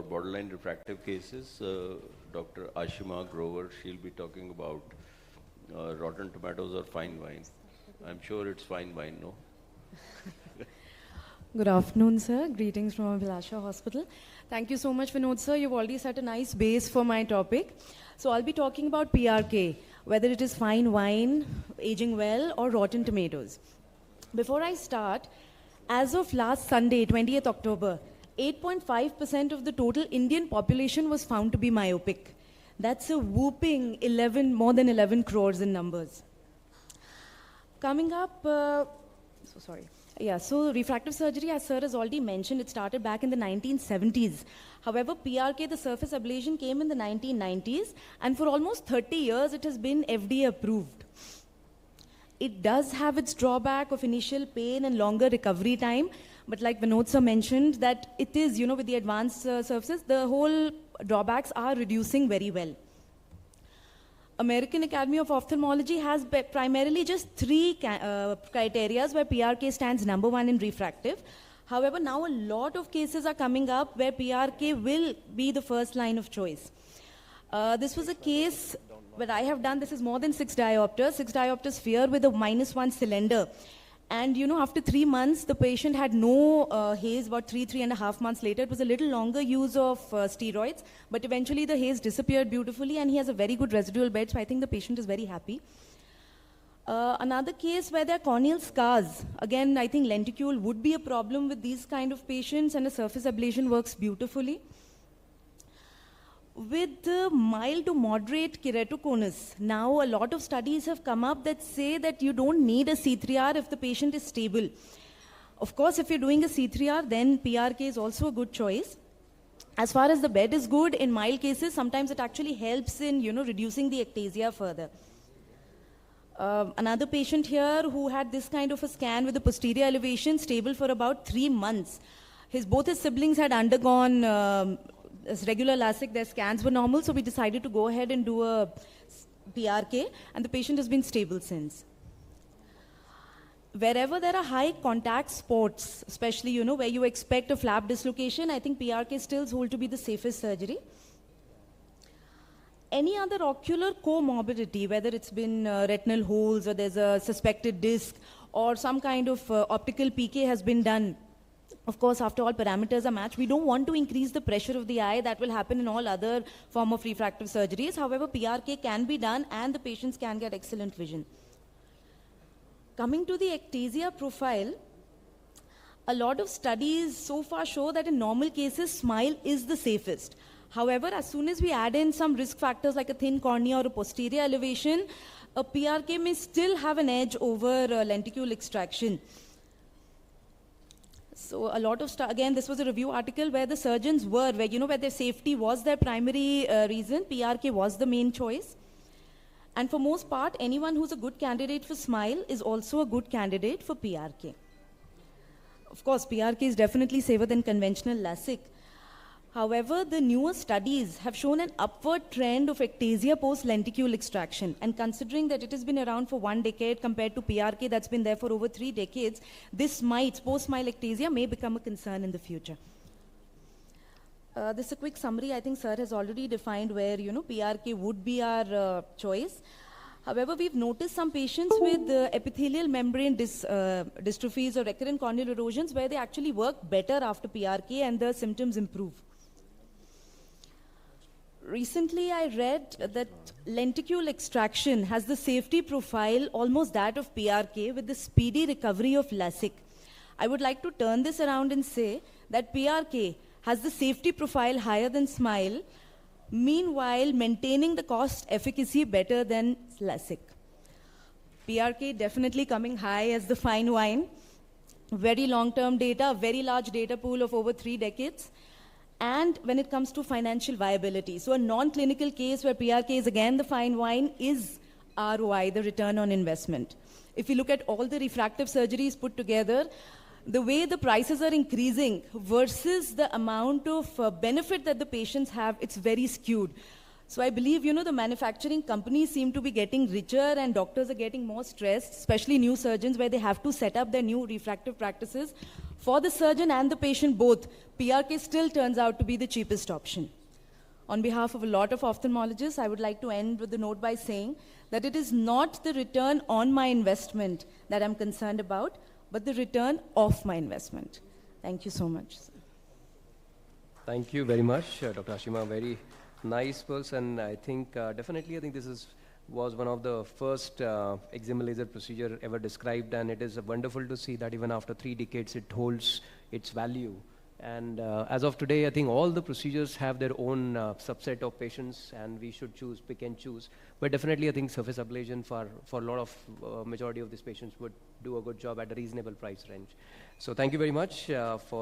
for borderline refractive cases. Dr. Ashima Grover, she'll be talking about rotten tomatoes or fine wine. I'm sure it's fine wine, no? Good afternoon, sir. Greetings from Abhilasha Hospital. Thank you so much, Vinod, sir. You've already set a nice base for my topic. So I'll be talking about PRK, whether it is fine wine, aging well, or rotten tomatoes. Before I start, as of last Sunday, 20th October, 8.5% of the total Indian population was found to be myopic. That's a whooping more than 11 crores in numbers. Coming up, so refractive surgery, as sir has already mentioned, it started back in the 1970s. However, PRK, the surface ablation, came in the 1990s, and for almost 30 years, it has been FDA approved. It does have its drawback of initial pain and longer recovery time, but like Vinod sir mentioned, that it is, with the advanced surfaces, the whole drawbacks are reducing very well. American Academy of Ophthalmology has primarily just three criteria where PRK stands number one in refractive. However, now a lot of cases are coming up where PRK will be the first line of choice. This was a case where I have done, this is more than 6 diopter sphere with a -1 cylinder. And after 3 months, the patient had no haze. About 3.5 months later, it was a little longer use of steroids, but eventually the haze disappeared beautifully, and he has a very good residual bed, so I think the patient is very happy. Another case where there are corneal scars. Again, I think lenticule would be a problem with these kind of patients, and a surface ablation works beautifully. With the mild to moderate keratoconus, now a lot of studies have come up that say that you don't need a C3R if the patient is stable. Of course, if you're doing a C3R, then PRK is also a good choice. As far as the bed is good, in mild cases, sometimes it actually helps in, reducing the ectasia further. Another patient here who had this kind of a scan with the posterior elevation, stable for about 3 months. Both his siblings had undergone as regular LASIK, their scans were normal, so we decided to go ahead and do a PRK, and the patient has been stable since. Wherever there are high contact sports, especially, where you expect a flap dislocation, I think PRK still holds to be the safest surgery. Any other ocular comorbidity, whether it's been retinal holes or there's a suspected disc or some kind of optical PK has been done. Of course, after all parameters are matched, we don't want to increase the pressure of the eye. That will happen in all other form of refractive surgeries. However, PRK can be done and the patients can get excellent vision. Coming to the ectasia profile, a lot of studies so far show that in normal cases, smile is the safest. However, as soon as we add in some risk factors like a thin cornea or a posterior elevation, a PRK may still have an edge over lenticule extraction. So a lot of again, this was a review article where the surgeons where their safety was their primary reason. PRK was the main choice. And for most part, anyone who's a good candidate for smile is also a good candidate for PRK. Of course, PRK is definitely safer than conventional LASIK. However, the newer studies have shown an upward trend of ectasia post-lenticule extraction. And considering that it has been around for 1 decade compared to PRK that's been there for over 3 decades, this post-smile ectasia may become a concern in the future. This is a quick summary. I think sir has already defined where, PRK would be our choice. However, we've noticed some patients with epithelial membrane dystrophies or recurrent corneal erosions where they actually work better after PRK and the symptoms improve. Recently, I read that lenticule extraction has the safety profile almost that of PRK with the speedy recovery of LASIK. I would like to turn this around and say that PRK has the safety profile higher than SMILE, meanwhile maintaining the cost efficacy better than LASIK. PRK definitely coming high as the fine wine. Very long-term data, very large data pool of over 3 decades. And when it comes to financial viability, so a non-clinical case where PRK is again the fine wine is ROI, the return on investment. If you look at all the refractive surgeries put together, the way the prices are increasing versus the amount of benefit that the patients have, it's very skewed. So I believe, the manufacturing companies seem to be getting richer and doctors are getting more stressed, especially new surgeons where they have to set up their new refractive practices For the surgeon and the patient both, PRK still turns out to be the cheapest option. On behalf of a lot of ophthalmologists, I would like to end with a note by saying that it is not the return on my investment that I'm concerned about, but the return of my investment. Thank you so much. Thank you very much, Dr. Ashima. Very nice person. I think definitely, I think was one of the first eczema laser procedure ever described, and it is wonderful to see that even after 3 decades, it holds its value. And as of today, I think all the procedures have their own subset of patients, and we should pick and choose. But definitely, I think surface ablation for a lot of majority of these patients would do a good job at a reasonable price range. So thank you very much for